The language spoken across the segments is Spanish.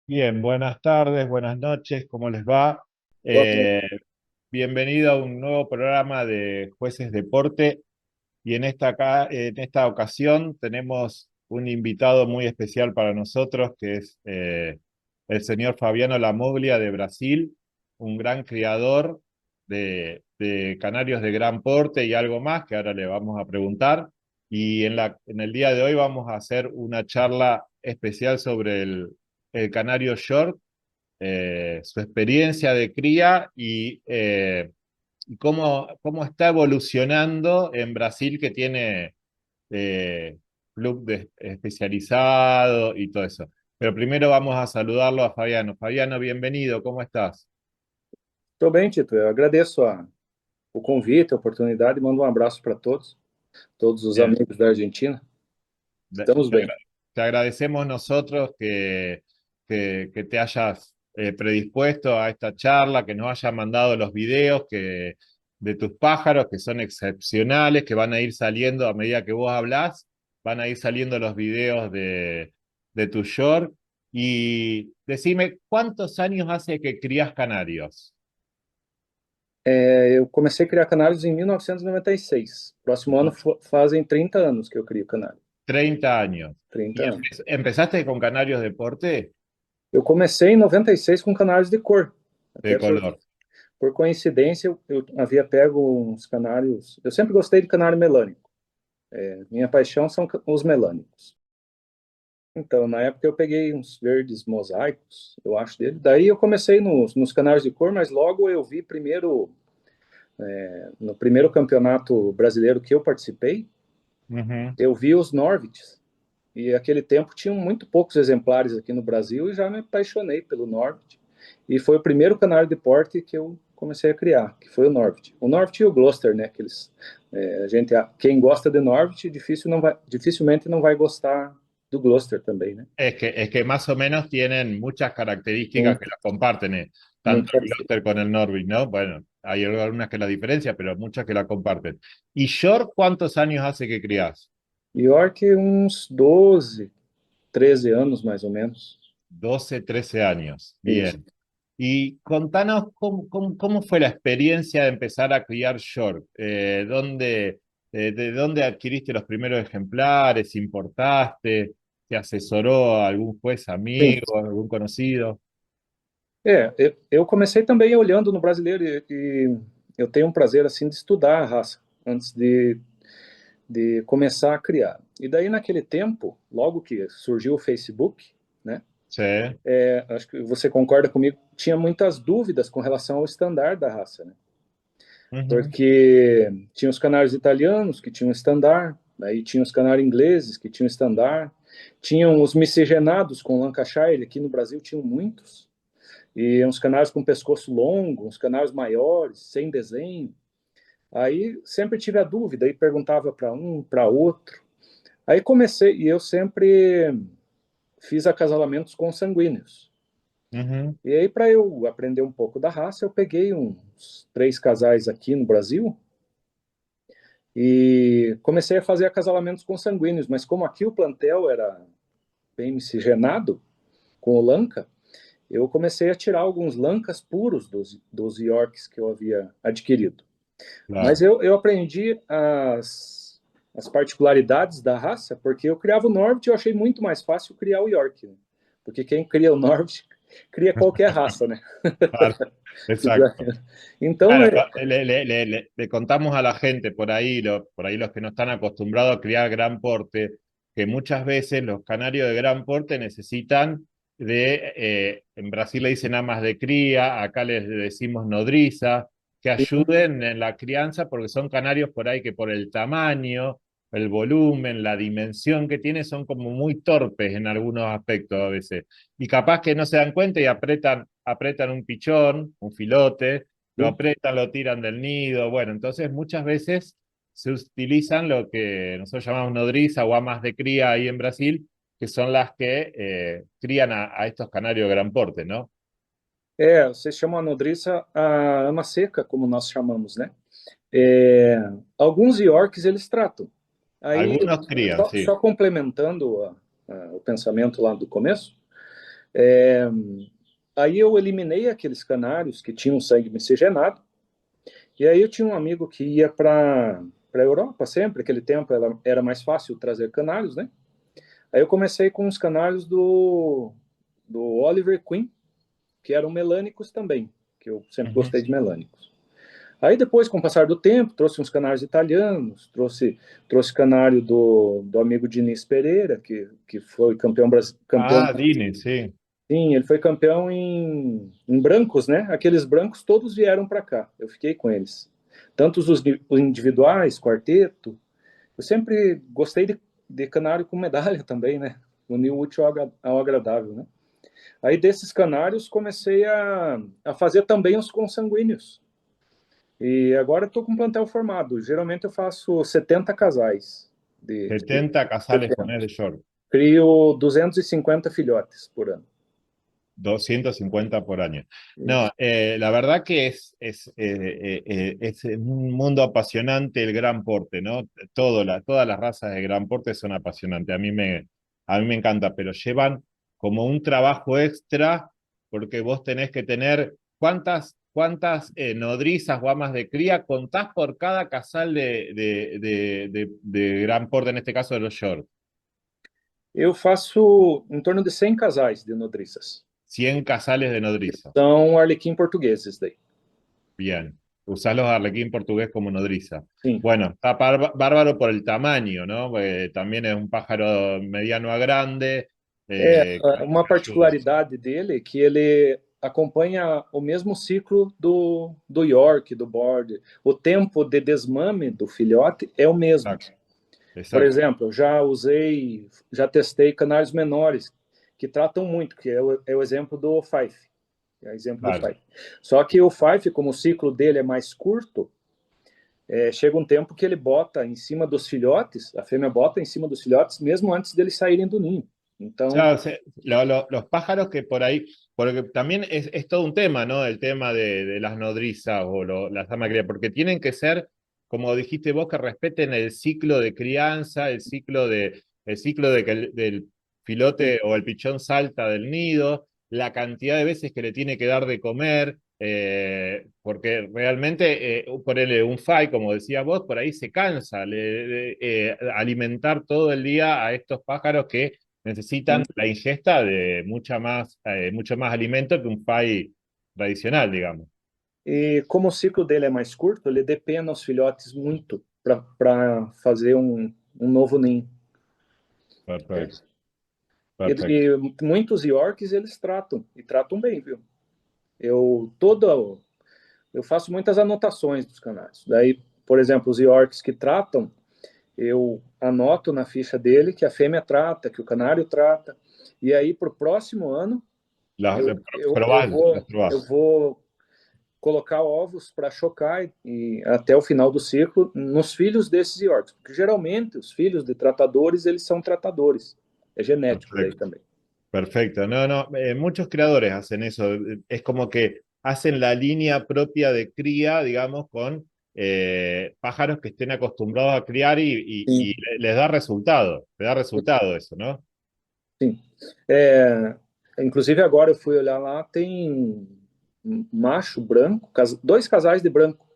Bien, buenas tardes, buenas noches, ¿cómo les va? Boa tarde. Eh, Bienvenido a un nuevo programa de Jueces Deporte y en esta ocasión tenemos un invitado muy especial para nosotros que es el señor Fabiano Lamoglia de Brasil, un gran criador de canarios de gran porte y algo más que ahora le vamos a preguntar. Y en el día de hoy vamos a hacer una charla especial sobre el canario York, su experiencia de cría y cómo está evolucionando en Brasil, que tiene eh, especializado y todo eso. Pero primero vamos a saludarlo a Fabiano. Fabiano, bienvenido, ¿cómo estás? Estou bem, Tito. Eu agradeço o convite, a oportunidade e mando um abraço para todos os Bien. amigos da Argentina. Estamos Te bem. te agradecemos nosotros que te hayas predispuesto a esta charla, que nos hayas mandado los videos de tus pájaros, que son excepcionales, que van a ir saliendo a medida que vos hablás, van a ir saliendo los videos de tu York. Y decime, ¿cuántos años hace que crías canarios? Eu comecei a criar canários em 1996. Próximo ano fazem 30 anos que eu crio canário. 30 años. 30 ¿Y anos. empezaste con canarios de porte? Eu comecei em 96 com canários de cor. De Até color. por coincidência, eu havia pego uns canários. Eu sempre gostei de canário melânico. Minha paixão são os melânicos. Então, na época eu peguei uns verdes mosaicos, eu acho dele. Daí eu comecei nos canais de cor, mas logo eu vi primeiro, no primeiro campeonato brasileiro que eu participei, Ujú. eu vi os Norvids. E aquele tempo tinham muito poucos exemplares aqui no Brasil e já me apaixonei pelo Norvid. E foi o primeiro canário de porte que eu comecei a criar, que foi o Norvid. O Norvid e o Gloucester, né? Quem gosta de Norvid dificilmente não vai gostar do Gloucester também, né? Es que más o menos tienen muchas características que Muito, las comparten, muito tanto el parecido. Gloucester con el Norwich, ¿no? Bueno, hay algunas que la diferencian, pero muchas que la comparten. ¿Y York cuántos años hace que criás? York, uns 12, 13 anos, mais ou menos. 12, 13 años. Isso. Bien. Y contanos cómo fue la experiencia de empezar a criar York. ¿De dónde adquiriste los primeros ejemplares? ¿Importaste? ¿Te asesoró algún juez Sim. amigo, algún conocido? Eu comecei também olhando no brasileiro e eu tenho um prazer assim de estudar a raça antes de começar a criar. E daí naquele tempo, logo que surgiu o Facebook, né? Sí. Acho que você concorda comigo, tinha muitas dúvidas com relação ao estandar da raça, né? Ujú. Porque tinha os canários italianos que tinham estandar, aí tinha os canários ingleses que tinham estandar, tinham os miscigenados com Lancashire, aqui no Brasil tinham muitos, e uns canários com pescoço longo, uns canários maiores, sem desenho. Aí sempre tive a dúvida, aí perguntava para um, para outro. Aí comecei, e eu sempre fiz acasalamentos consanguíneos. Ujú. E aí, para eu aprender um pouco da raça, eu peguei uns 3 casais aqui no Brasil e comecei a fazer acasalamentos consanguíneos. Mas como aqui o plantel era bem miscigenado com o Lanca, eu comecei a tirar alguns Lancas puros dos Yorks que eu havia adquirido. Mas Claro. eu aprendi as particularidades da raça, porque eu criava o Norvit e eu achei muito mais fácil criar o York. Né? Porque quem cria o Norvit cria qualquer raça, né? Claro, exacto. Então, Claro, le contamos a la gente por ahí los que no están acostumbrados a criar gran porte, que muchas veces los canarios de gran porte necesitan en Brasil le dicen amas de cría, acá les decimos nodriza, que ayuden en la crianza porque son canarios por ahí que por el tamaño, el volumen, la dimensión que tiene son como muy torpes en algunos aspectos a veces. Y capaz que no se dan cuenta y apretan un pichón, un filote, lo apretan, lo tiran del nido. Bueno, entonces muchas veces se utilizan lo que nosotros llamamos nodriza o amas de cría ahí en Brasil, que son las que crían a estos canarios de gran porte, ¿no? vocês chamam a nodriça a ama seca, como nós chamamos, né? Alguns Yorks eles tratam. Aí, Algunos crían, sí. só complementando o pensamento lá do começo, é, aí eu eliminei aqueles canários que tinham sangue miscigenado, e aí eu tinha um amigo que ia para a Europa sempre, aquele tempo era mais fácil trazer canários, né? Aí eu comecei com os canários do Oliver Queen, que eram melânicos também, que eu sempre Ujú. gostei de melânicos. Aí depois, com o passar do tempo, trouxe uns canários italianos, trouxe canário do amigo Diniz Pereira, que foi campeão. Ah, Dini, sí. Sim, ele foi campeão em brancos, né? Aqueles brancos todos vieram para cá, eu fiquei com eles. Tanto os individuais, quarteto, eu sempre gostei de canário com medalha também, né? Unir o útil ao agradável, né? Aí desses canários comecei a fazer também os consanguíneos. E agora estou com plantel formado. Geralmente eu faço 70 casais. 70 casales con de short. Crio 250 filhotes por ano. 250 por año. No, Isso. la verdad que es un mundo apasionante el gran porte, ¿no? Todas las razas de gran porte son apasionantes. A mí me encanta, pero llevan como un trabajo extra porque vos tenés que tener cuántas nodrizas o amas de cría contás por cada casal de gran porte, en este caso de los shorts. Eu faço em torno de 100 casais de nodriças. 100 casales de nodriza. São arlequim portugueses daí. Bien. Usás los arlequín portugués como nodriza. Sim. Bueno, está bárbaro por el tamaño, ¿no? Porque también es un pájaro mediano a grande. Uma Ayuda. particularidade dele é que ele acompanha o mesmo ciclo do York, do Border. O tempo de desmame do filhote é o mesmo. Exacto. Por Exacto. exemplo, eu já testei canários menores que tratam muito, que é o exemplo do Fife. É o exemplo do Claro. Fife. Só que o Fife, como o ciclo dele é mais curto, chega um tempo que ele bota em cima dos filhotes, a fêmea bota em cima dos filhotes, mesmo antes deles saírem do ninho. Então, Claro, los pájaros que por ahí, porque también es todo un tema, ¿no? El tema de las nodrizas o las amas de cría, porque tienen que ser, como dijiste vos, que respeten el ciclo de crianza, el ciclo de que del filote o el pichón salta del nido, la cantidad de veces que le tiene que dar de comer, porque realmente, ponerle un fay, como decía vos, por ahí se cansa alimentar todo el día a estos pájaros que necesitan la ingesta de mucho más alimento que un pay tradicional, digamos. e como o ciclo dele é mais curto, ele depena os filhotes muito para fazer um novo ninho. Perfecto, perfecto. E muitos Yorks eles tratam, e tratam bem, viu? Eu faço muitas anotações dos canários. Daí, por exemplo, os Yorks que tratam, eu anoto na ficha dele que a fêmea trata, que o canário trata. E aí, para o próximo ano, Las, eu, eu, eu, probás, vou, las probás. eu vou colocar ovos para chocar e até o final do ciclo nos filhos desses Yorks. Porque geralmente os filhos de tratadores, eles são tratadores. É genético daí Perfecto, também. perfecto. No, no, muchos creadores hacen eso. Es como que hacen la línea propia de cría, digamos, con pájaros que estén acostumbrados a criar y Sim, les da resultado eso, ¿no? sim. Inclusive agora eu fui olhar lá, tem um macho branco, dois casais de branco.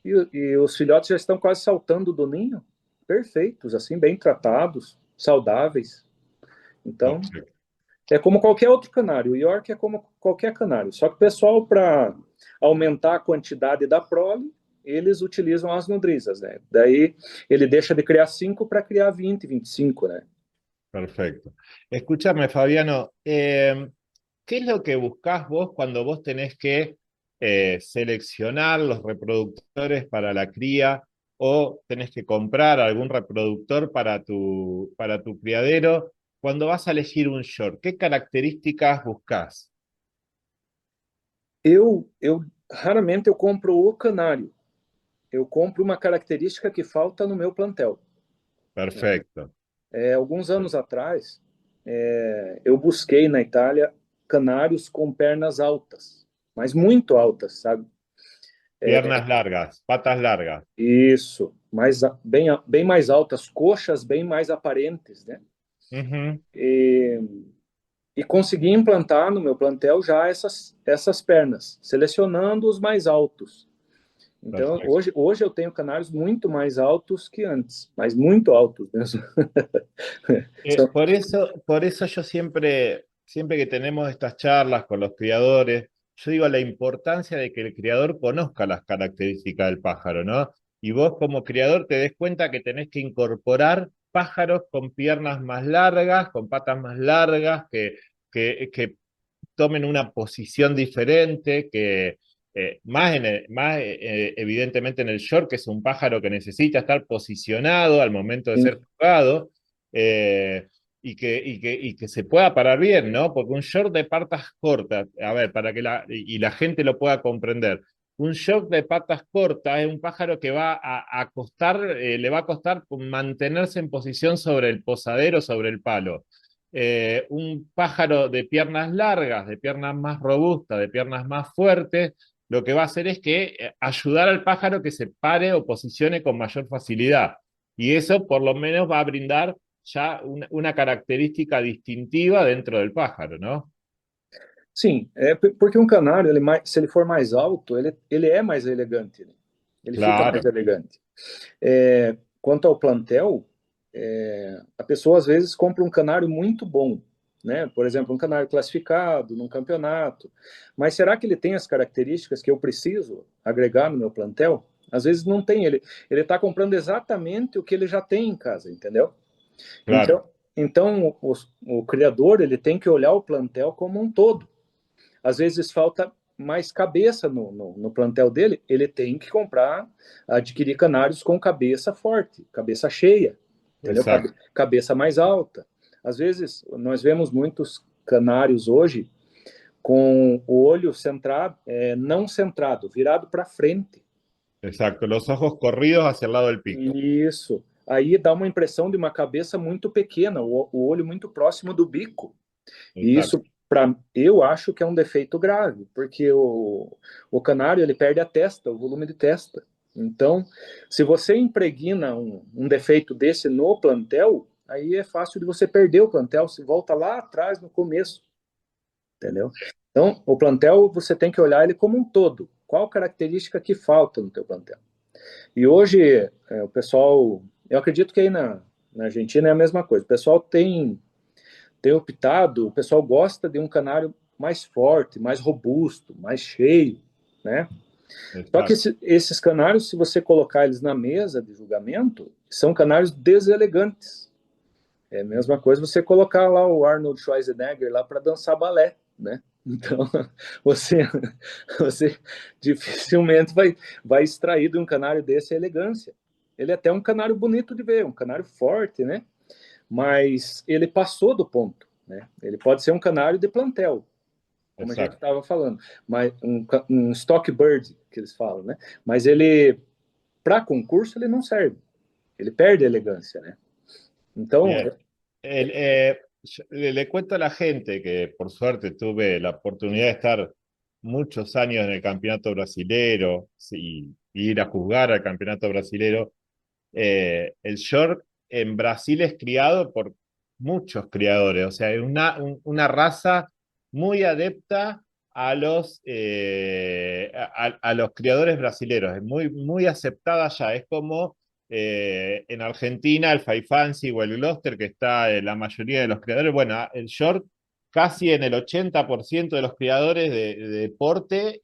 E os filhotes já estão quase saltando do ninho, perfeitos, assim, bem tratados, saudáveis. Então, Perfecto. É como qualquer outro canário. O York é como qualquer canário. Só que o pessoal, para aumentar a quantidade da prole, eles utilizam as nodrizas, né? Daí ele deixa de criar 5 para criar 20, 25, né? Perfecto. Escúchame, Fabiano, ¿qué es lo que buscás vos cuando vos tenés que seleccionar los reproductores para la cría o tenés que comprar algún reproductor para tu criadero? Cuando vas a elegir un short, ¿qué características buscás? Eu raramente eu compro o canário. Eu compro uma característica que falta no meu plantel. Perfecto. Alguns anos atrás, eu busquei na Itália canários com pernas altas, mas muito altas, sabe? Piernas largas, patas largas. Isso, bem mais altas, coxas bem mais aparentes, né? Ujú. E, e consegui implantar no meu plantel já essas pernas, selecionando os mais altos. Então, Perfecto. hoje eu tenho canários muito mais altos que antes, mas muito altos mesmo. Por eso yo siempre que tenemos estas charlas con los criadores, yo digo la importancia de que el criador conozca las características del pájaro, ¿no? Y vos como criador te des cuenta que tenés que incorporar pájaros con piernas más largas, con patas más largas, que tomen una posición diferente, que evidentemente en el short, que es un pájaro que necesita estar posicionado al momento de ser jugado, eh, y que se pueda parar bien, ¿no? Porque un short de patas cortas, a ver, para que la gente lo pueda comprender, un short de patas cortas es un pájaro que va a costar, le va a costar mantenerse en posición sobre el posadero, sobre el palo. Un pájaro de piernas largas, de piernas más robustas, de piernas más fuertes, lo que va a hacer es que ayudar al pájaro que se pare o posicione con mayor facilidad. Y eso por lo menos va a brindar ya una característica distintiva dentro del pájaro, ¿no? Sim, porque um canário, se ele for mais alto, ele é mais elegante, né? Ele fica mais Claro, elegante. Quanto ao plantel, a pessoa às vezes compra um canário muito bom, né? Por exemplo, um canário classificado num campeonato. Mas será que ele tem as características que eu preciso agregar no meu plantel? Às vezes não tem. Ele está comprando exatamente o que ele já tem em casa, entendeu? claro, Então o criador ele tem que olhar o plantel como um todo. Às vezes falta mais cabeça no plantel dele, ele tem que adquirir canários com cabeça forte, cabeça cheia, entendeu? exacto, Cabeça mais alta. Às vezes, nós vemos muitos canários hoje com o olho centrado, não centrado, virado para frente. exacto. Los ojos corridos hacia el lado del pico. Isso. Aí dá uma impressão de uma cabeça muito pequena, o olho muito próximo do bico. E Exacto, isso, eu acho que é um defeito grave, porque o canário ele perde a testa, o volume de testa. Então, se você impregna um defeito desse no plantel, aí é fácil de você perder o plantel, se volta lá atrás no começo, entendeu? Então, o plantel você tem que olhar ele como um todo. Qual característica que falta no teu plantel? E hoje, o pessoal, eu acredito que aí na Argentina é a mesma coisa. O pessoal tem optado, o pessoal gosta de um canário mais forte, mais robusto, mais cheio, né? Só que exacto. esses canários, se você colocar eles na mesa de julgamento, são canários deselegantes. É a mesma coisa você colocar lá o Arnold Schwarzenegger lá para dançar balé, né? Então, você, você dificilmente vai extrair de um canário desse a elegância. Ele é até um canário bonito de ver, um canário forte, né? Mas ele passou do ponto, né? Ele pode ser um canário de plantel, como a gente Exacto. estava falando, mas um stock bird que eles falam, né? Mas ele para concurso ele não serve, ele perde a elegância, né? Então, Bien. Le cuento a la gente que por suerte tuve la oportunidad de estar muchos años en el campeonato brasilero y ir a jugar al campeonato brasilero. El short en Brasil es criado por muchos criadores, o sea, es una raza muy adepta a a los criadores brasileros, es muy aceptada ya, es como en Argentina el Faifancy o el Gloucester, que está en la mayoría de los criadores, bueno, el short casi en el 80% de los criadores de deporte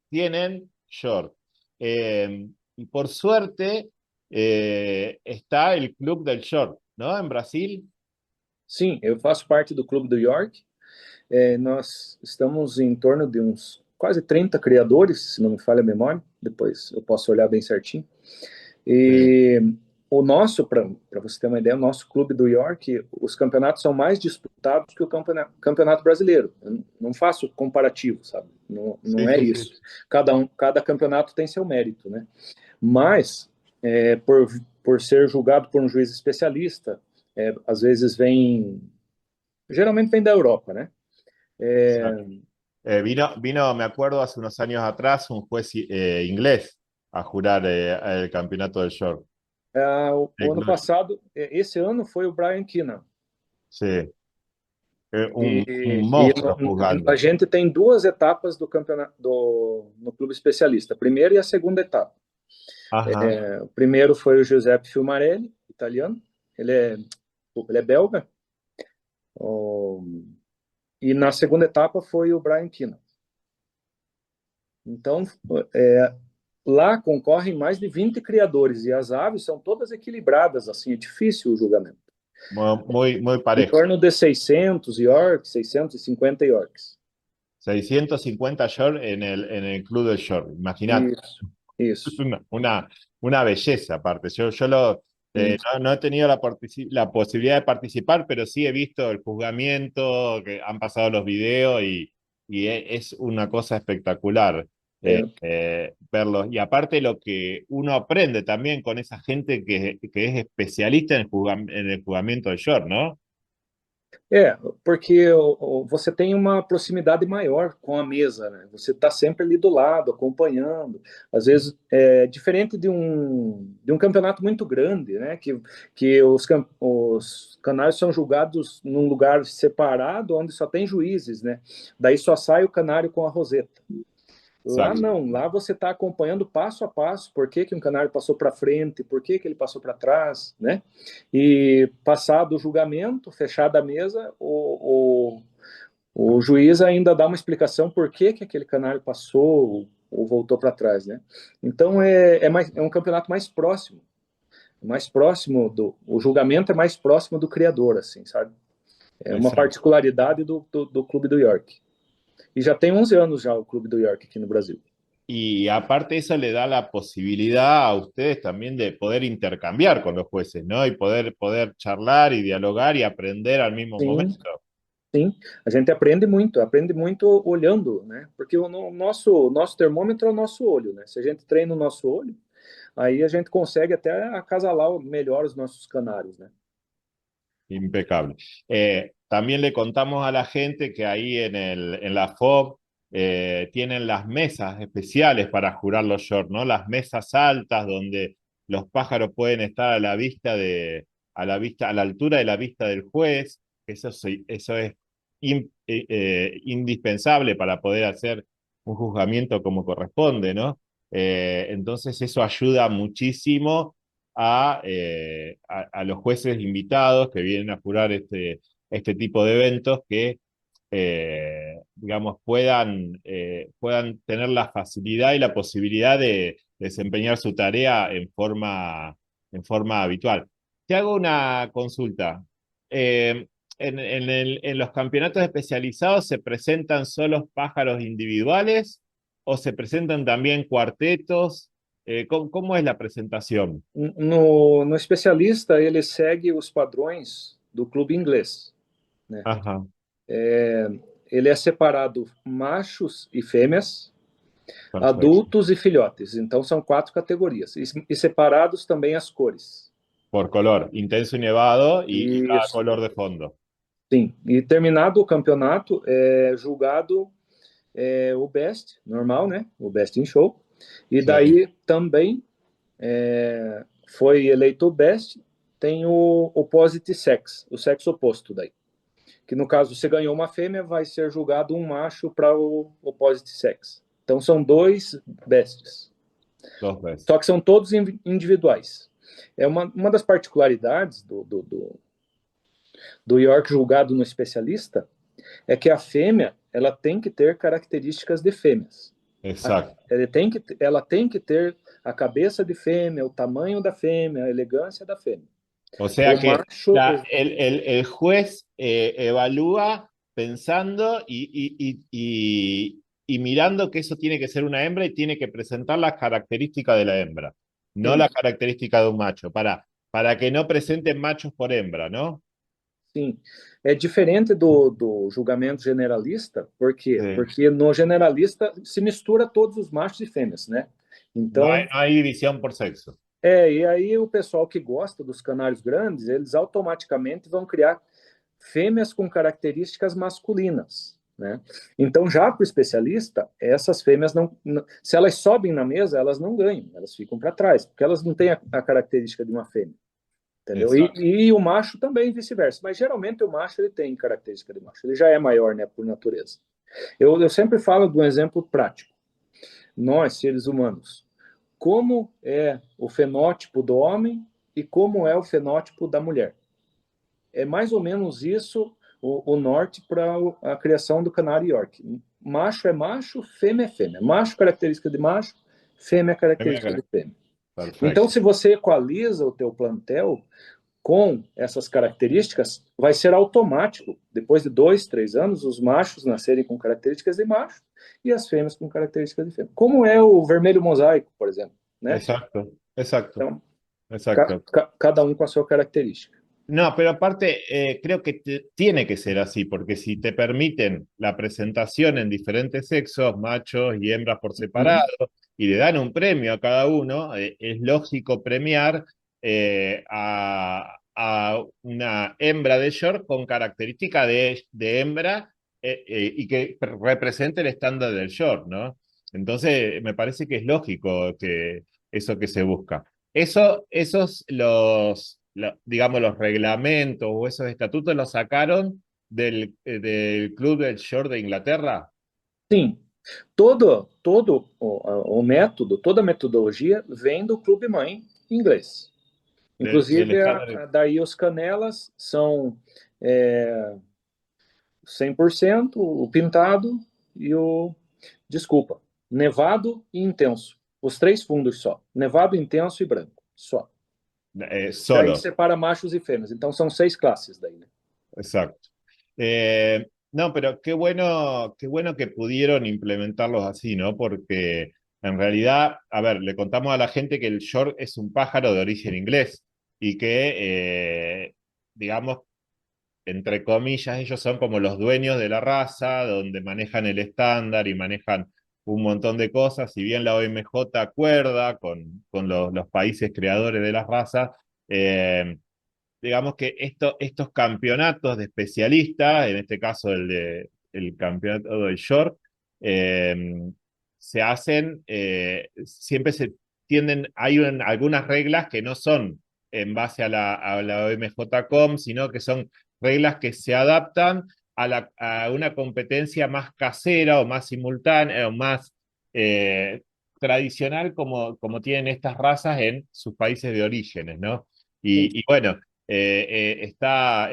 tienen short. Y por suerte está el Club del Short, ¿no? En Brasil. Sim, eu faço parte do Clube do York. Nós estamos em torno de uns quase 30 criadores, se não me falha a memória. Depois eu posso olhar bem certinho. Sí, E o nosso, para você ter uma ideia, o nosso Clube do York, os campeonatos são mais disputados que o campeonato brasileiro. Eu não faço comparativo, sabe? Não, sí, não é sí, sí. isso. Cada campeonato tem seu mérito, né? Mas, por ser julgado por um juiz especialista, às vezes geralmente vem da Europa, né? Exacto. Vino, me acuerdo, hace unos años atrás, un juez inglés a jurar el campeonato del short. O ano passado, esse ano foi o Brian Keenan. Sí, un E monstruo a juzgando. gente tem duas etapas do campeonato no clube especialista, a primeira e a segunda etapa. Ajá. O primeiro foi o Giuseppe Fiumarelli, italiano. Ele é belga. E na segunda etapa foi o Brian Keenan. Então, lá concorrem mais de 20 criadores e as aves são todas equilibradas, assim, é difícil o julgamento. Muy, muy Em parejo. torno de 600 Yorks, 650 Yorks. 650 short en el club del short. Imagínate. Isso, Es isso. una belleza aparte. No he tenido la posibilidad de participar, pero sí he visto el juzgamiento, que han pasado los videos y es una cosa espectacular É, verlos. Y aparte lo que uno aprende también con esa gente que es especialista en el juzgamiento del short, ¿no? porque você tem uma proximidade maior com a mesa, né? Você está sempre ali do lado, acompanhando. Às vezes, diferente de um campeonato muito grande, né? Que os canários são julgados num lugar separado, onde só tem juízes, né? Daí só sai o canário com a roseta. Lá Exacto. não, lá você está acompanhando passo a passo por que um canário passou para frente, por que ele passou para trás, né? E passado o julgamento, fechada a mesa, o juiz ainda dá uma explicação por que aquele canário passou ou voltou para trás, né? Então é um campeonato mais próximo o julgamento é mais próximo do criador, assim, sabe? É uma Exacto. particularidade do Clube do York. E já tem 11 anos já o Clube do York aqui no Brasil. Y aparte eso le da la posibilidad a ustedes también de poder intercambiar con los jueces, ¿no? Y poder charlar y dialogar y aprender al mismo Sim, momento. sim. A gente aprende muito olhando, né? Porque o nosso termômetro é o nosso olho, né? Se a gente treina o nosso olho, aí a gente consegue até acasalar melhor os nossos canários, né? Impecable. También le contamos a la gente que ahí en la FOB tienen las mesas especiales para jurar los shorts, ¿no? Las mesas altas donde los pájaros pueden estar a la altura de la vista del juez. Eso es indispensable para poder hacer un juzgamiento como corresponde, ¿no? Entonces eso ayuda muchísimo a los jueces invitados que vienen a jurar este tipo de eventos que, digamos, puedan tener la facilidad y la posibilidad de desempeñar su tarea en forma habitual. Te hago una consulta. En los campeonatos especializados se presentan solo pájaros individuales o se presentan también cuartetos. ¿Cómo es la presentación? No especialista, ele segue os padrões do clube inglês, né? Ajá, Ele é separado machos e fêmeas, perfecto. adultos e filhotes. Então são 4 categorias. E separados também as cores. Por color, intenso y nevado y cada Isso. color de fondo. Sim. E terminado o campeonato, é julgado o best, normal, né? O best in show. E Sí, daí também foi eleito o best, tem o opposite sex, o sexo oposto daí. Que no caso, você ganhou uma fêmea, vai ser julgado um macho para o opposite sex. Então são 2 bestes. dos veces. Só que são todos individuais. É uma das particularidades do York julgado no especialista é que a fêmea ela tem que ter características de fêmeas. Exacto. Ela tem que ter a cabeça de fêmea, o tamanho da fêmea, a elegância da fêmea. O sea O que macho, el juez evalúa pensando y mirando que eso tiene que ser una hembra y tiene que presentar las características de la hembra, no sim, la característica de un macho, para que no presenten machos por hembra, ¿no? sim. É diferente do julgamento generalista, por quê? Sí. Porque no generalista se mistura todos os machos e fêmeas, né? Então, No hay división por sexo. e aí o pessoal que gosta dos canários grandes, eles automaticamente vão criar fêmeas com características masculinas, né? Então, já para o especialista, essas fêmeas se elas sobem na mesa, elas não ganham, elas ficam para trás, porque elas não têm a característica de uma fêmea, entendeu? Exacto. E o macho também vice-versa, mas geralmente o macho ele tem característica de macho, ele já é maior, né, por natureza. Eu sempre falo de um exemplo prático. Nós, seres humanos, como é o fenótipo do homem e como é o fenótipo da mulher. É mais ou menos isso o norte para a criação do canário York. Macho é macho, fêmea é fêmea. Macho, característica de macho, fêmea, característica de fêmea. Então, Perfecto. se você equaliza o teu plantel com essas características, vai ser automático. Depois de 2, 3 anos, os machos nascerem com características de macho e as fêmeas com características de fêmea. Como é o vermelho mosaico, por exemplo, né? Exacto. Exacto. Então, Exacto. cada um com a sua característica. No, pero aparte, creo que tiene que ser así, porque si te permiten la presentación en diferentes sexos, machos y hembras por separado, y le dan un premio a cada uno, es lógico premiar a una hembra de short con característica de hembra y que represente el estándar del short, ¿no? Entonces, me parece que es lógico que eso que se busca. Esos digamos, los reglamentos o esos estatutos los sacaron del Club del Shore de Inglaterra. Sim, todo o método, toda a metodologia vem do clube mãe inglês. Del Inclusive, estándar. daí os canelas são 100% o pintado e o, desculpa, nevado e intenso. Os três fundos só, nevado, intenso e branco, só. Daí Solo, separa machos e fêmeas. Então são 6 classes daí, né? exacto. No, pero qué bueno que pudieron implementarlos así, ¿no? Porque en realidad, a ver, le contamos a la gente que el short es un pájaro de origen inglés y que, digamos, entre comillas, ellos son como los dueños de la raza, donde manejan el estándar y manejan un montón de cosas. Si bien la OMJ acuerda con los países creadores de las razas, digamos que estos campeonatos de especialistas, en este caso el campeonato del short, se hacen, siempre se tienden, algunas reglas que no son en base a la OMJ.com, sino que son reglas que se adaptan a una competencia más casera o más simultánea o más tradicional como tienen estas razas en sus países de orígenes, ¿no? Y bueno, está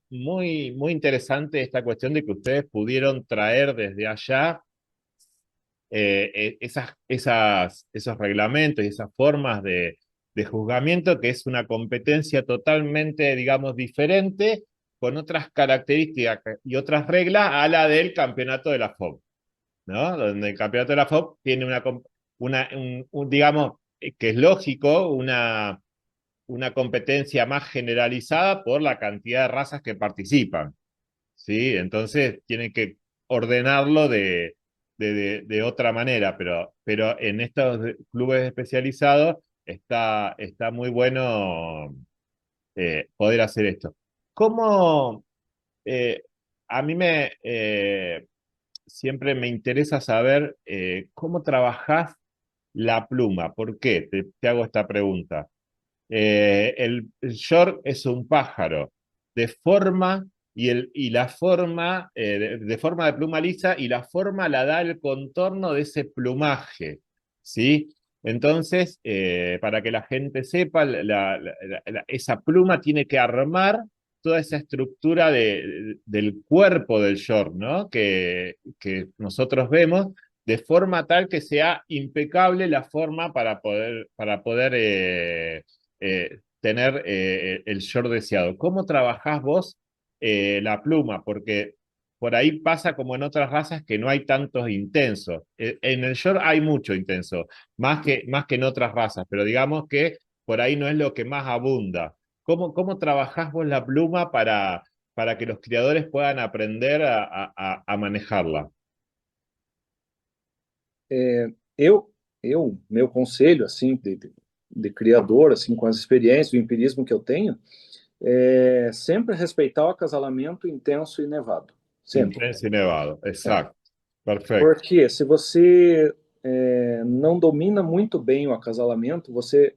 muy, muy interesante esta cuestión de que ustedes pudieron traer desde allá esos reglamentos y esas formas de juzgamiento, que es una competencia totalmente, digamos, diferente, con otras características y otras reglas a la del campeonato de la FOB, ¿no? Donde el campeonato de la FOB tiene digamos, que es lógico, una competencia más generalizada por la cantidad de razas que participan, ¿sí? Entonces tienen que ordenarlo de otra manera, pero en estos clubes especializados está muy bueno poder hacer esto. ¿Cómo? eh, a mí siempre me interesa saber cómo trabajás la pluma. ¿Por qué? Te hago esta pregunta. El short es un pájaro de forma y la forma, de forma de pluma lisa, y la forma la da el contorno de ese plumaje, ¿sí? Entonces, para que la gente sepa, esa pluma tiene que armar toda esa estructura del cuerpo del short, ¿no? Que nosotros vemos, de forma tal que sea impecable la forma para poder tener el short deseado. ¿Cómo trabajás vos la pluma? Porque por ahí pasa como en otras razas que no hay tantos intensos. En el short hay mucho intenso, más que en otras razas, pero digamos que por ahí no es lo que más abunda. ¿Cómo trabajás vos la pluma para que los criadores puedan aprender a manejarla? Meu conselho, assim, de criador, assim, com as experiências, o empirismo que eu tenho, é sempre respeitar o acasalamento intenso e nevado. Sempre. Intenso y nevado, É. exacto. Perfecto. Porque se você não domina muito bem o acasalamento, você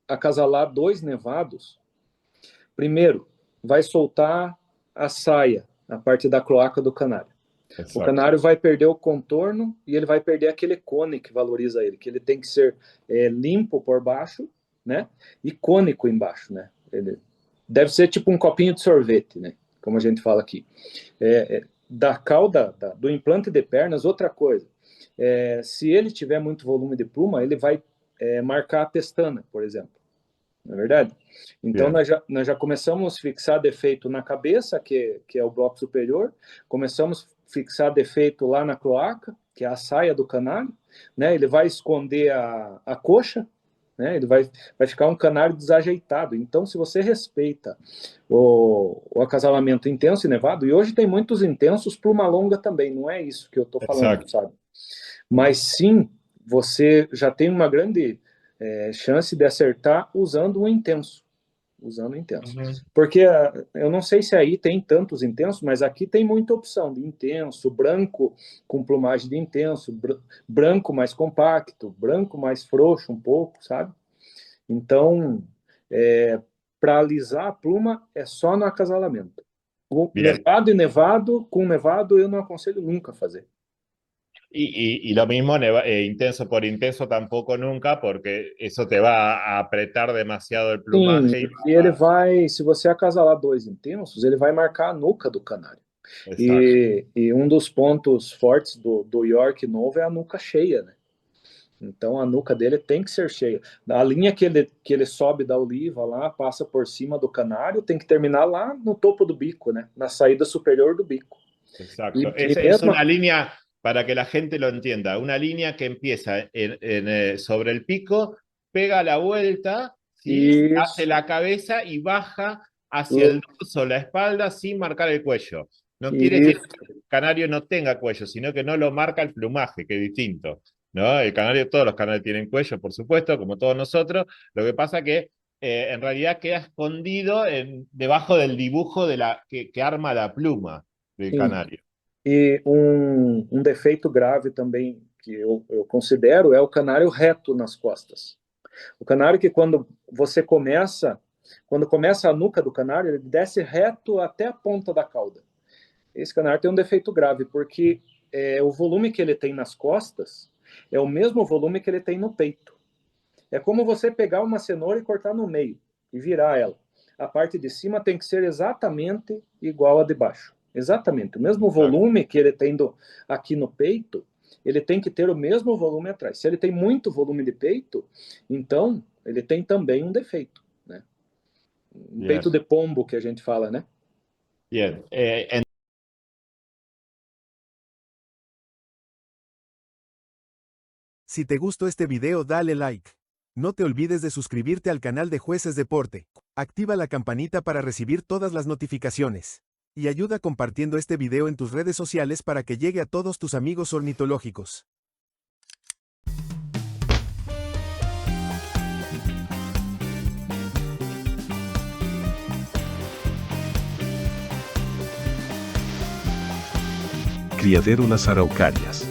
acasalar dois nevados, primeiro, vai soltar a saia, a parte da cloaca do canário. O Exacto. canário vai perder o contorno e ele vai perder aquele cone que valoriza ele, que ele tem que ser limpo por baixo, né? E cônico embaixo, né? Ele deve ser tipo um copinho de sorvete, né? Como a gente fala aqui. Da cauda, do implante de pernas, outra coisa. Se ele tiver muito volume de pluma, ele vai marcar a pestana, por exemplo. Não é verdade? Então, nós já começamos a fixar defeito na cabeça, que é o bloco superior, começamos a fixar defeito lá na cloaca, que é a saia do canário, né? Ele vai esconder a coxa, né? Ele vai ficar um canário desajeitado. Então, se você respeita o acasalamento intenso e nevado, e hoje tem muitos intensos pluma longa também, não é isso que eu estou falando, Exacto. sabe? Mas sim, você já tem uma grande chance de acertar usando um intenso. Usando intenso. Uhum. Porque eu não sei se aí tem tantos intensos, mas aqui tem muita opção de intenso, branco com plumagem de intenso, branco mais compacto, branco mais frouxo um pouco, sabe? Então, para alisar a pluma é só no acasalamento. O Bien. nevado e nevado, com nevado eu não aconselho nunca fazer. Y lo mismo, intenso por intenso tampoco nunca, porque eso te va a apretar demasiado el Sim, plumaje y e ele vai, se você acasalar dois intensos, ele vai marcar a nuca do canário. Exacto. E um dos pontos fortes do York novo é a nuca cheia, né? Então a nuca dele tem que ser cheia. A linha que ele sobe da oliva lá, passa por cima do canário, tem que terminar lá no topo do bico, né? Na saída superior do bico. Exacto. E Es mesmo... una línea, para que la gente lo entienda, una línea que empieza sobre el pico, pega la vuelta, ¿sí? Hace Isso, la cabeza y baja hacia el dorso, la espalda, sin marcar el cuello. No quiere decir isso. que el canario no tenga cuello, sino que no lo marca el plumaje, que es distinto, ¿no? El canario, todos los canarios tienen cuello, por supuesto, como todos nosotros. Lo que pasa que en realidad queda escondido debajo del dibujo que arma la pluma del Sim. canario. E um defeito grave também que eu considero é o canário reto nas costas. O canário que quando começa a nuca do canário, ele desce reto até a ponta da cauda. Esse canário tem um defeito grave, porque o volume que ele tem nas costas é o mesmo volume que ele tem no peito. É como você pegar uma cenoura e cortar no meio e virar ela. A parte de cima tem que ser exatamente igual a de baixo. Exatamente. O mesmo volume que ele tem aqui no peito, ele tem que ter o mesmo volume atrás. Se ele tem muito volume de peito, então ele tem também um defeito, né? Um peito de pombo, que a gente fala, né? Bien. Si te gustó este video, dale like. No te olvides de suscribirte al canal de Jueces Deporte. Activa la campanita para recibir todas las notificaciones. Y ayuda compartiendo este video en tus redes sociales para que llegue a todos tus amigos ornitológicos. Criadero Las Araucarias.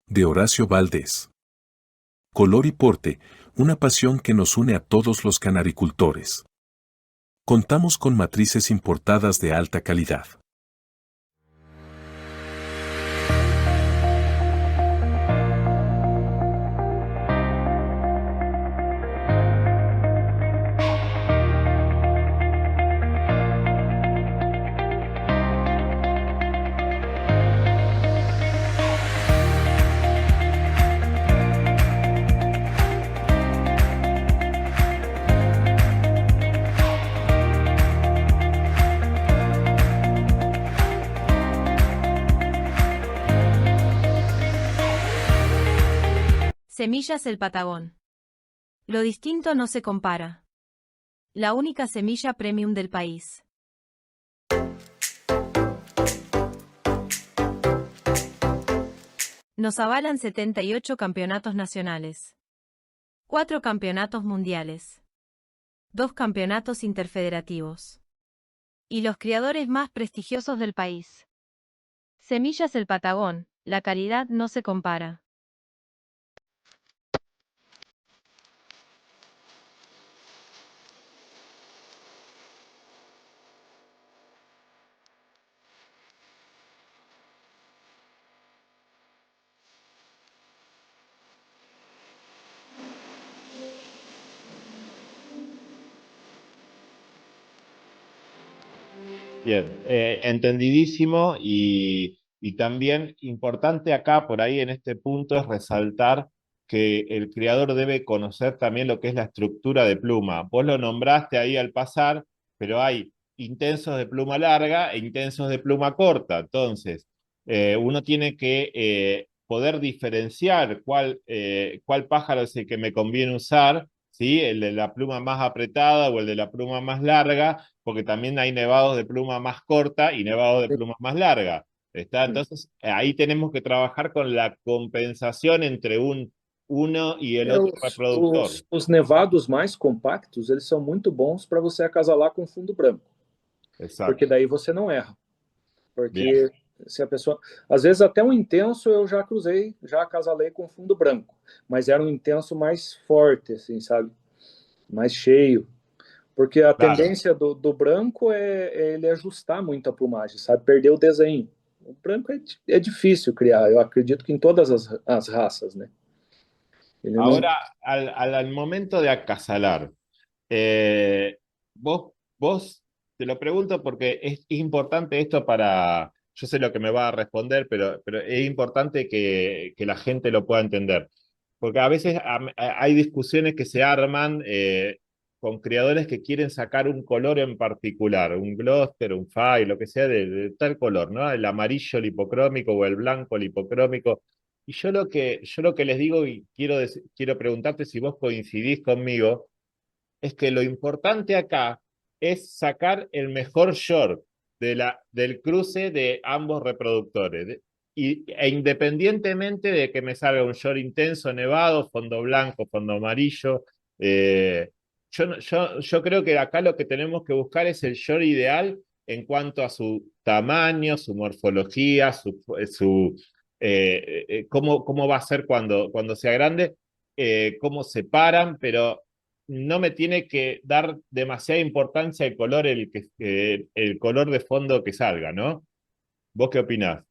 De Horacio Valdés. Color y porte, una pasión que nos une a todos los canaricultores. Contamos con matrices importadas de alta calidad. Semillas El Patagón. Lo distinto no se compara. La única semilla premium del país. Nos avalan 78 campeonatos nacionales, 4 campeonatos mundiales, 2 campeonatos interfederativos y los criadores más prestigiosos del país. Semillas El Patagón, la calidad no se compara. Bien, entendidísimo y también importante acá, por ahí en este punto, es resaltar que el criador debe conocer también lo que es la estructura de pluma. Vos lo nombraste ahí al pasar, pero hay intensos de pluma larga e intensos de pluma corta. Entonces, uno tiene que poder diferenciar cuál pájaro es el que me conviene usar, ¿sí? El de la pluma más apretada o el de la pluma más larga, porque también hay nevados de pluma más corta y nevados de pluma más larga. ¿Está? Entonces, ahí tenemos que trabajar con la compensación entre uno y el otro reproductor. Os nevados mais compactos, eles são muito bons para você acasalar com fundo branco. Exacto. Porque daí você não erra. Porque Bien. se a pessoa... Às vezes até um intenso eu já cruzei, já acasalei com fundo branco. Mas era um intenso mais forte, assim, sabe? Mais cheio. Porque a Claro. tendência do branco é ele ajustar muito a plumagem, sabe? Perder o desenho. O branco é difícil criar, eu acredito que em todas as raças, né? Ele Ahora, al momento de acasalar, vos te lo pregunto porque es importante esto para, yo sé lo que me va a responder, pero es importante que la gente lo pueda entender. Porque a veces hay discusiones que se arman con criadores que quieren sacar un color en particular, un Gloucester, un Fay, lo que sea de tal color, ¿no? El amarillo lipocrómico o el blanco lipocrómico. Y yo lo que les digo y quiero preguntarte si vos coincidís conmigo, es que lo importante acá es sacar el mejor short del cruce de ambos reproductores. E independientemente de que me salga un short intenso, nevado, fondo blanco, fondo amarillo, yo creo que acá lo que tenemos que buscar es el short ideal en cuanto a su tamaño, su morfología, cómo va a ser cuando sea grande, cómo se paran, pero no me tiene que dar demasiada importancia el color, el color de fondo que salga, ¿no? ¿Vos qué opinás?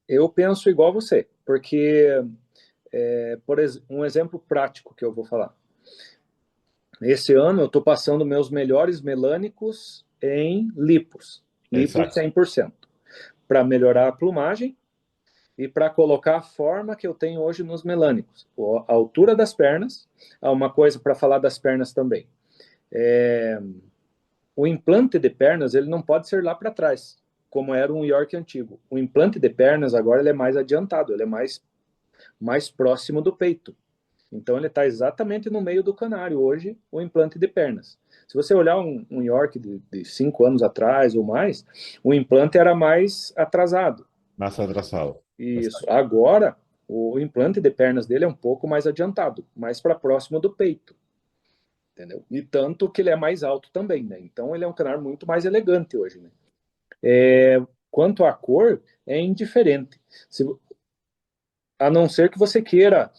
Eu penso igual você, porque, um exemplo prático que eu vou falar. Esse ano eu estou passando meus melhores melânicos em lipos 100%, para melhorar a plumagem e para colocar a forma que eu tenho hoje nos melânicos. A altura das pernas, uma coisa para falar das pernas também. O implante de pernas ele não pode ser lá para trás, como era um York antigo. O implante de pernas agora ele é mais adiantado, ele é mais próximo do peito. Então ele está exatamente no meio do canário hoje, o implante de pernas. Se você olhar um York de 5 anos atrás ou mais, o implante era mais atrasado. Mais atrasado. Isso. Exato. Agora, o implante de pernas dele é um pouco mais adiantado, mais para próximo do peito. Entendeu? E tanto que ele é mais alto também, né? Então ele é um canário muito mais elegante hoje, né? Quanto à cor, é indiferente. A não ser que você queira,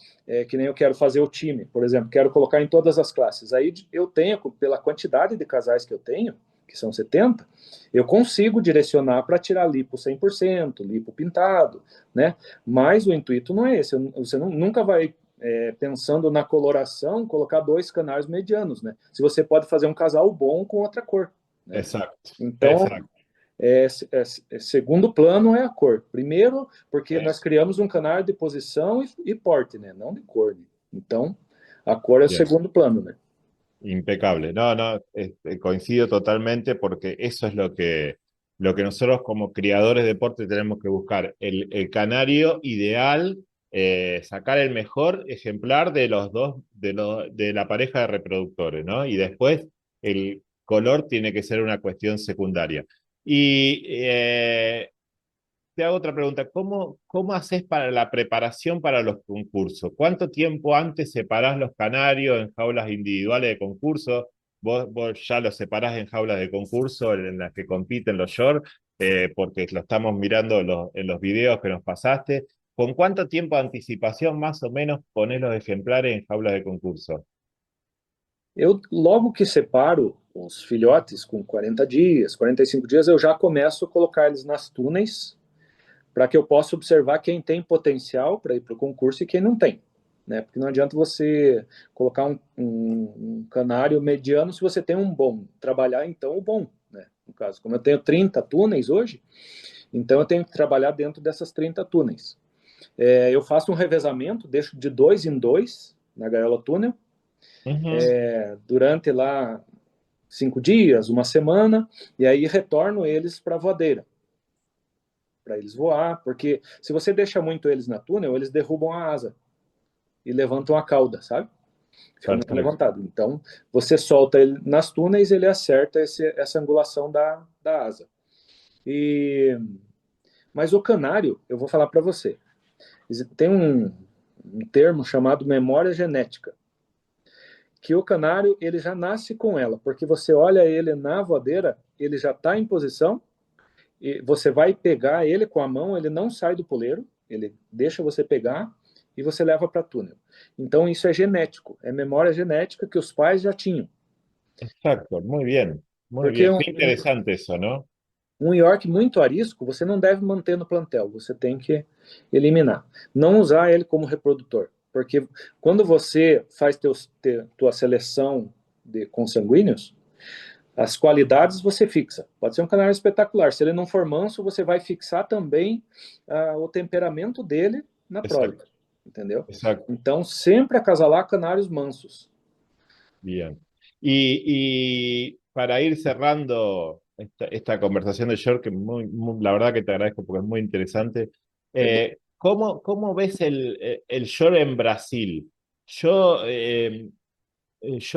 que nem eu quero fazer o time, por exemplo, quero colocar em todas as classes. Aí eu tenho, pela quantidade de casais que eu tenho, que são 70, eu consigo direcionar para tirar lipo 100%, lipo pintado, né? Mas o intuito não é esse. Você nunca vai, pensando na coloração, colocar 2 canários medianos, né? Se você pode fazer um casal bom com outra cor. Né? Exato. Então, segundo plano é a cor. Primeiro, porque nós criamos um canário de posição e porte, né? Não de cor. Né? Então, a cor é o segundo plano, né? Impecable. No, coincido totalmente porque eso es lo que nosotros como criadores de deporte tenemos que buscar. El canario ideal sacar el mejor ejemplar de los dos, de la pareja de reproductores, ¿no? Y después el color tiene que ser una cuestión secundaria. Y te hago otra pregunta. ¿Cómo haces para la preparación para los concursos? ¿Cuánto tiempo antes separás los canarios en jaulas individuales de concurso? ¿Vos ya los separás en jaulas de concurso en las que compiten los short? Porque lo estamos mirando en los videos que nos pasaste. ¿Con cuánto tiempo de anticipación más o menos ponés los ejemplares en jaulas de concurso? Eu, logo que separo os filhotes, com 40 dias, 45 dias, eu já começo a colocar eles nas túneis, para que eu possa observar quem tem potencial para ir para o concurso e quem não tem. Né? Porque não adianta você colocar um canário mediano se você tem um bom. Trabalhar, então, o bom. Né? No caso, como eu tenho 30 túneis hoje, então eu tenho que trabalhar dentro dessas 30 túneis. Eu faço um revezamento, deixo de 2 em 2 na gaiola túnel, durante lá 5 dias, uma semana, e aí retorno eles para a voadeira, para eles voar, porque se você deixa muito eles na túnel, eles derrubam a asa e levantam a cauda, sabe? Fica muito levantado. Então, você solta ele nas túneis, ele acerta essa angulação da asa. Mas o canário, eu vou falar para você, tem um termo chamado memória genética, que o canário ele já nasce com ela, porque você olha ele na voadeira, ele já está em posição, e você vai pegar ele com a mão, ele não sai do poleiro, ele deixa você pegar e você leva para túnel. Então isso é genético, é memória genética que os pais já tinham. Exacto, muy bien, muy Porque bien. Qué interesante eso, ¿no? Um York muito arisco, você não deve manter no plantel, você tem que eliminar. Não usar ele como reprodutor, porque quando você faz tua seleção de consanguíneos, as qualidades você fixa. Pode ser um canário espetacular. Se ele não for manso, você vai fixar também o temperamento dele na prole. Entendeu? Exacto. Então, sempre acasalar canários mansos. Bien. Y para ir cerrando esta conversación de York, que la verdad que te agradezco porque es muy interesante, ¿cómo ves el York en Brasil? Yo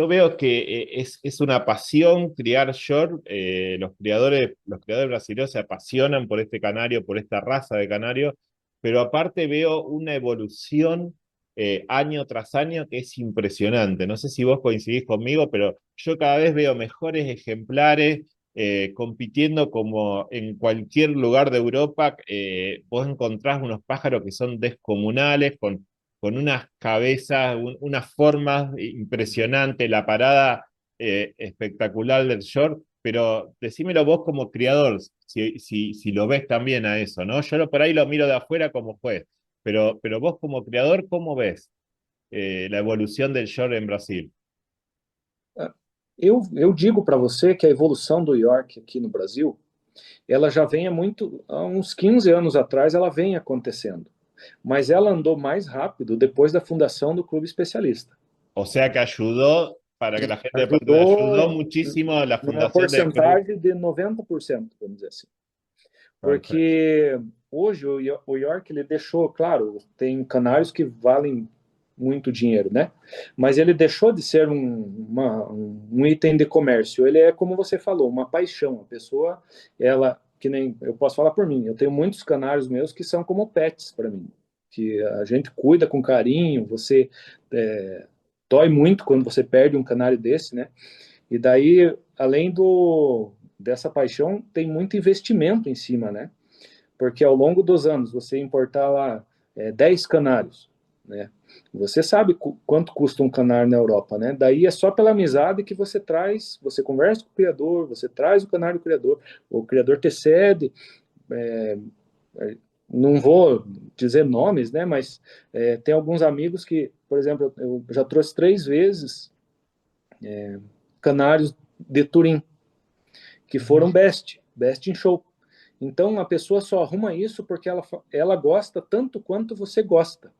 veo que es una pasión criar York. Los criadores brasileños se apasionan por este canario, por esta raza de canario, pero aparte veo una evolución año tras año que es impresionante. No sé si vos coincidís conmigo, pero yo cada vez veo mejores ejemplares compitiendo como en cualquier lugar de Europa. Vos encontrás unos pájaros que son descomunales, con unas cabezas, unas formas impresionantes, la parada espectacular del short, pero decímelo vos como criador, si lo ves también a eso, ¿no? Yo por ahí lo miro de afuera como juez, pero vos como criador, ¿cómo ves la evolución del short en Brasil? Eu digo para você que a evolução do York aqui no Brasil, ela já vem há uns 15 anos atrás, ela vem acontecendo. Mas ela andou mais rápido depois da fundação do Clube Especialista. O sea que ayudó, para que la gente ayudó muchísimo la fundación del club. Uma porcentagem de 90%, vamos dizer assim. Porque hoje o York ele deixou, claro, tem canários que valem muito dinheiro, né? Mas ele deixou de ser um item de comércio. Ele é, como você falou, uma paixão. A pessoa, ela, que nem eu posso falar por mim, eu tenho muitos canários meus que são como pets para mim, que a gente cuida com carinho, você dói muito quando você perde um canário desse, né? E daí, além dessa paixão, tem muito investimento em cima, né? Porque ao longo dos anos, você importar lá 10 canários, né? Você sabe quanto custa um canário na Europa, né? Daí é só pela amizade que você traz, você conversa com o criador, você traz o canário do o criador te cede, não vou dizer nomes, né? Mas tem alguns amigos que, por exemplo, eu já trouxe 3 vezes canários de Turim, que foram best in show. Então a pessoa só arruma isso porque ela gosta tanto quanto você gosta.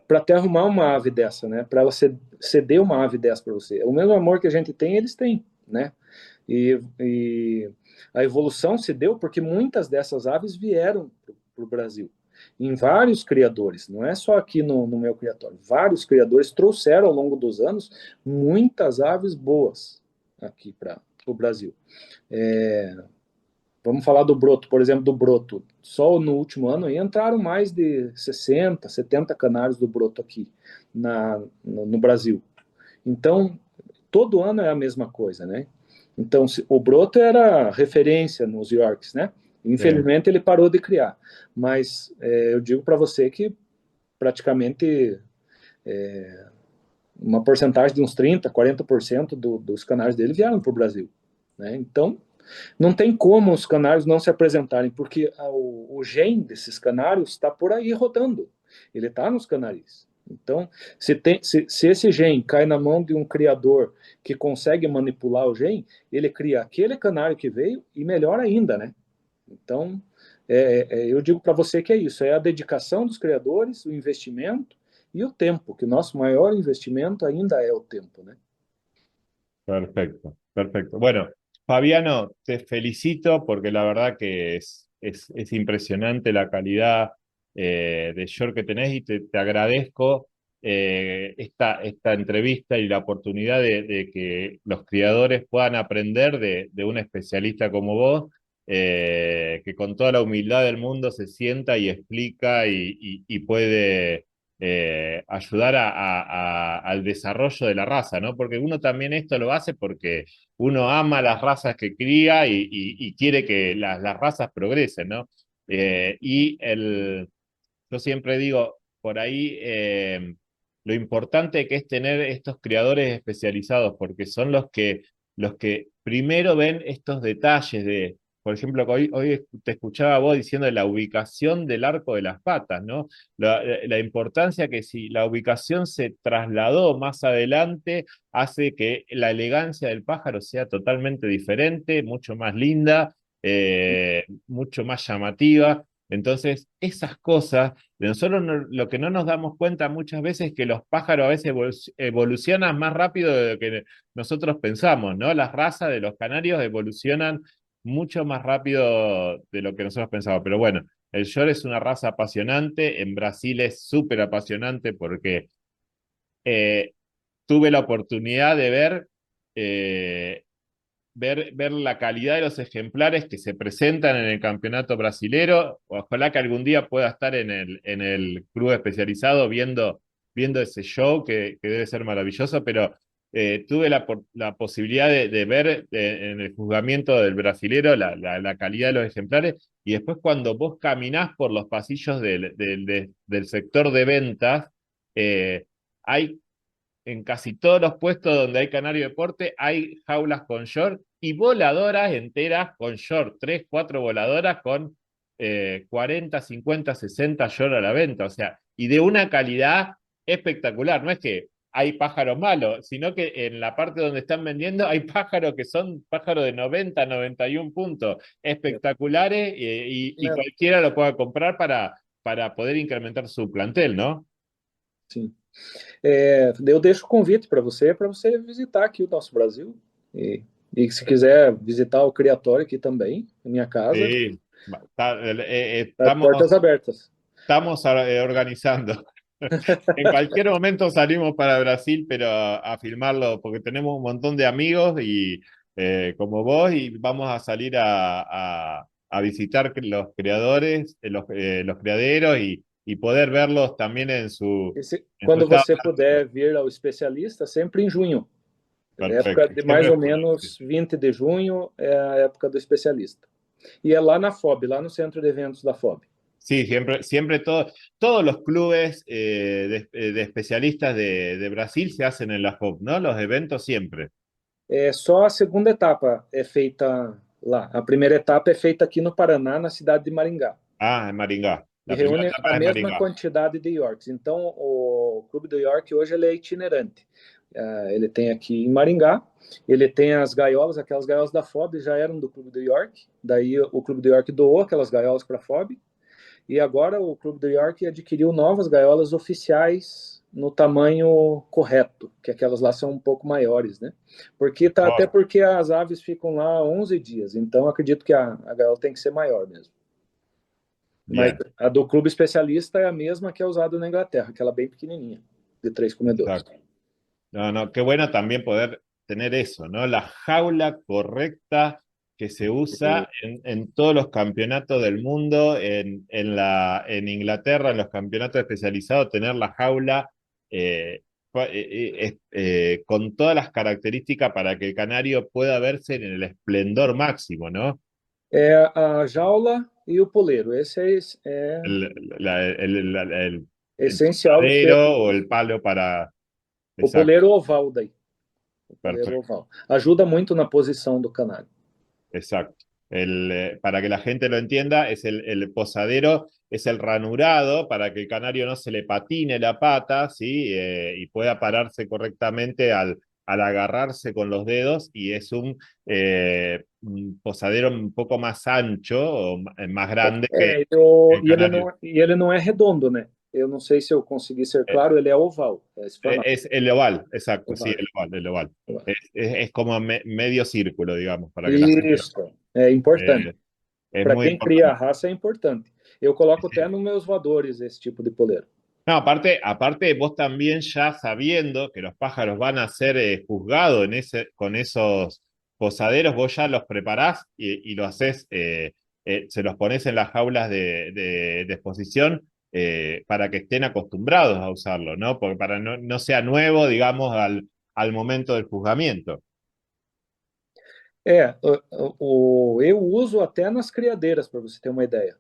Para até arrumar uma ave dessa, né? Para ela ceder uma ave dessa para você. O mesmo amor que a gente tem, eles têm, né? E a evolução se deu porque muitas dessas aves vieram para o Brasil. em vários criadores, não é só aqui no meu criatório, vários criadores trouxeram ao longo dos anos muitas aves boas aqui para o Brasil. Vamos falar do broto, por exemplo, do broto. Só no último ano aí entraram mais de 60, 70 canários do broto aqui no Brasil. Então, todo ano é a mesma coisa, né? Então, o broto era referência nos Yorks, né? Infelizmente, ele parou de criar. Mas eu digo para você que praticamente uma porcentagem de uns 30, 40% dos canários dele vieram para o Brasil, né? Então, não tem como os canários não se apresentarem, porque o gene desses canários está por aí rodando. Ele está nos canaris. Então, se esse gene cai na mão de um criador que consegue manipular o gene, ele cria aquele canário que veio e melhor ainda, né? Então, eu digo para você que é isso, é a dedicação dos criadores, o investimento e o tempo, que o nosso maior investimento ainda é o tempo, né? Perfecto, perfecto. Bueno, Fabiano, te felicito porque la verdad que es impresionante la calidad de short que tenés y te agradezco esta entrevista y la oportunidad de que los criadores puedan aprender de un especialista como vos, que con toda la humildad del mundo se sienta y explica y puede ayudar al desarrollo de la raza, ¿no? Porque uno también esto lo hace porque uno ama las razas que cría y quiere que las razas progresen, ¿no? Yo siempre digo, por ahí, lo importante que es tener estos criadores especializados, porque son los que primero ven estos detalles de, por ejemplo, hoy te escuchaba vos diciendo de la ubicación del arco de las patas, ¿no? La importancia que si la ubicación se trasladó más adelante, hace que la elegancia del pájaro sea totalmente diferente, mucho más linda, mucho más llamativa. Entonces, esas cosas, de nosotros lo que no nos damos cuenta muchas veces es que los pájaros a veces evolucionan más rápido de lo que nosotros pensamos, ¿no? Las razas de los canarios evolucionan mucho más rápido de lo que nosotros pensamos. Pero bueno, el York es una raza apasionante, en Brasil es súper apasionante porque tuve la oportunidad de eh, ver la calidad de los ejemplares que se presentan en el campeonato brasilero. Ojalá que algún día pueda estar en el club especializado viendo ese show que debe ser maravilloso, pero tuve la posibilidad de ver en el juzgamiento del brasilero la calidad de los ejemplares y después cuando vos caminás por los pasillos del sector de ventas, hay en casi todos los puestos donde hay canario de porte, hay jaulas con short y voladoras enteras con short, 3, 4 voladoras con 40, 50, 60 short a la venta, o sea, y de una calidad espectacular, no es que hay pájaros malos, sino que en la parte donde están vendiendo hay pájaros que son pájaros de 90, 91 puntos, espectaculares y cualquiera lo pueda comprar para poder incrementar su plantel, ¿no? Sim. Eu deixo o convite para você visitar aqui o nosso Brasil. E se quiser visitar o criatório aqui também, a minha casa, Sí, tá portas abertas. estamos organizando. En cualquier momento salimos para Brasil, pero a filmarlo, porque tenemos un montón de amigos y como vos, y vamos a salir a visitar los creadores, los criaderos y poder verlos también en su Quando estado. você puder vir ao especialista, sempre em junho. Perfecto. Época de mais ou menos 20 de junho é a época do especialista. E é lá na FOB, lá no centro de eventos da FOB. Sí, siempre todos los clubes de especialistas de Brasil se hacen en la FOB, ¿no? Los eventos siempre. Só a segunda etapa é feita lá. A primeira etapa é feita aqui no Paraná, na cidade de Maringá. Ah, en Maringá. E reúne a mesma quantidade de Yorks. Então, o Clube do York hoje ele é itinerante. Ele tem aqui em Maringá, ele tem as gaiolas, aquelas gaiolas da FOB já eram do Clube do York, daí o Clube do York doou aquelas gaiolas para a FOB, e agora o Clube do York adquiriu novas gaiolas oficiais no tamanho correto, que aquelas lá são um pouco maiores, né? Até porque as aves ficam lá 11 dias, então acredito que a gaiola tem que ser maior mesmo. Mas Bien, a do clube especialista é a mesma que é usada na Inglaterra, aquela bem pequenininha, de 3 comedores. exacto. No, no, qué bueno también poder tener eso, ¿no? La jaula correcta que se usa en todos los campeonatos del mundo, en Inglaterra, en los campeonatos especializados, tener la jaula con todas las características para que el canario pueda verse en el esplendor máximo, ¿no? É a jaula e o poleiro. Esse é El, el essencial de ter tostadero o el palo para... o Exacto, poleiro oval daí. O poleiro perfecto. oval. Ajuda muito na posição do canário. Exacto. Para que la gente lo entienda, es el posadero, es el ranurado para que el canario no se le patine la pata, ¿sí? Y pueda pararse correctamente al agarrarse con los dedos, y es un posadero un poco más ancho o más grande que el canario. Ele não é redondo, né? Eu não sei se eu consegui ser Eh, claro, ele é oval, é espanado. Es el oval, exacto, sí, Oval. el oval, el oval. Oval. Es como medio círculo, digamos, para que la gente Isso, é importante. es Para muy quem cria a importante. raça é importante. Eu coloco Sí. até nos meus voadores esse tipo de poleiro. No, aparte vos también ya sabiendo que los pájaros van a ser juzgados con esos posaderos, vos ya los preparás y lo haces, se los pones en las jaulas de exposición para que estén acostumbrados a usarlo, ¿no? Porque para no sea nuevo, digamos, al momento del juzgamiento. Eu uso até nas criadeiras, para você ter uma ideia.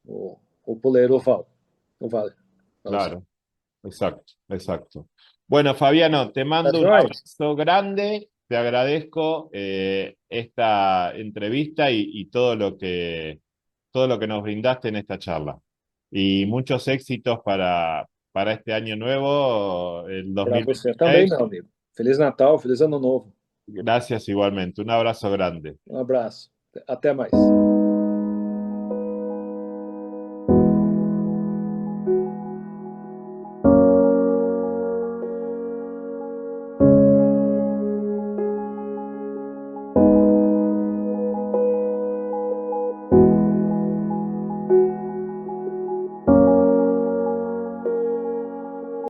O poleiro oval. Oval. Claro, exacto, exacto. Bueno, Fabiano, te Tá mando un joia? abrazo grande, te agradezco esta entrevista y todo lo que nos brindaste en esta charla. Y muchos éxitos para este año nuevo, el Para você também, 2026. meu amigo. Feliz Natal, feliz Ano Novo. Gracias igualmente. Un abrazo grande. Um abraço. Até mais.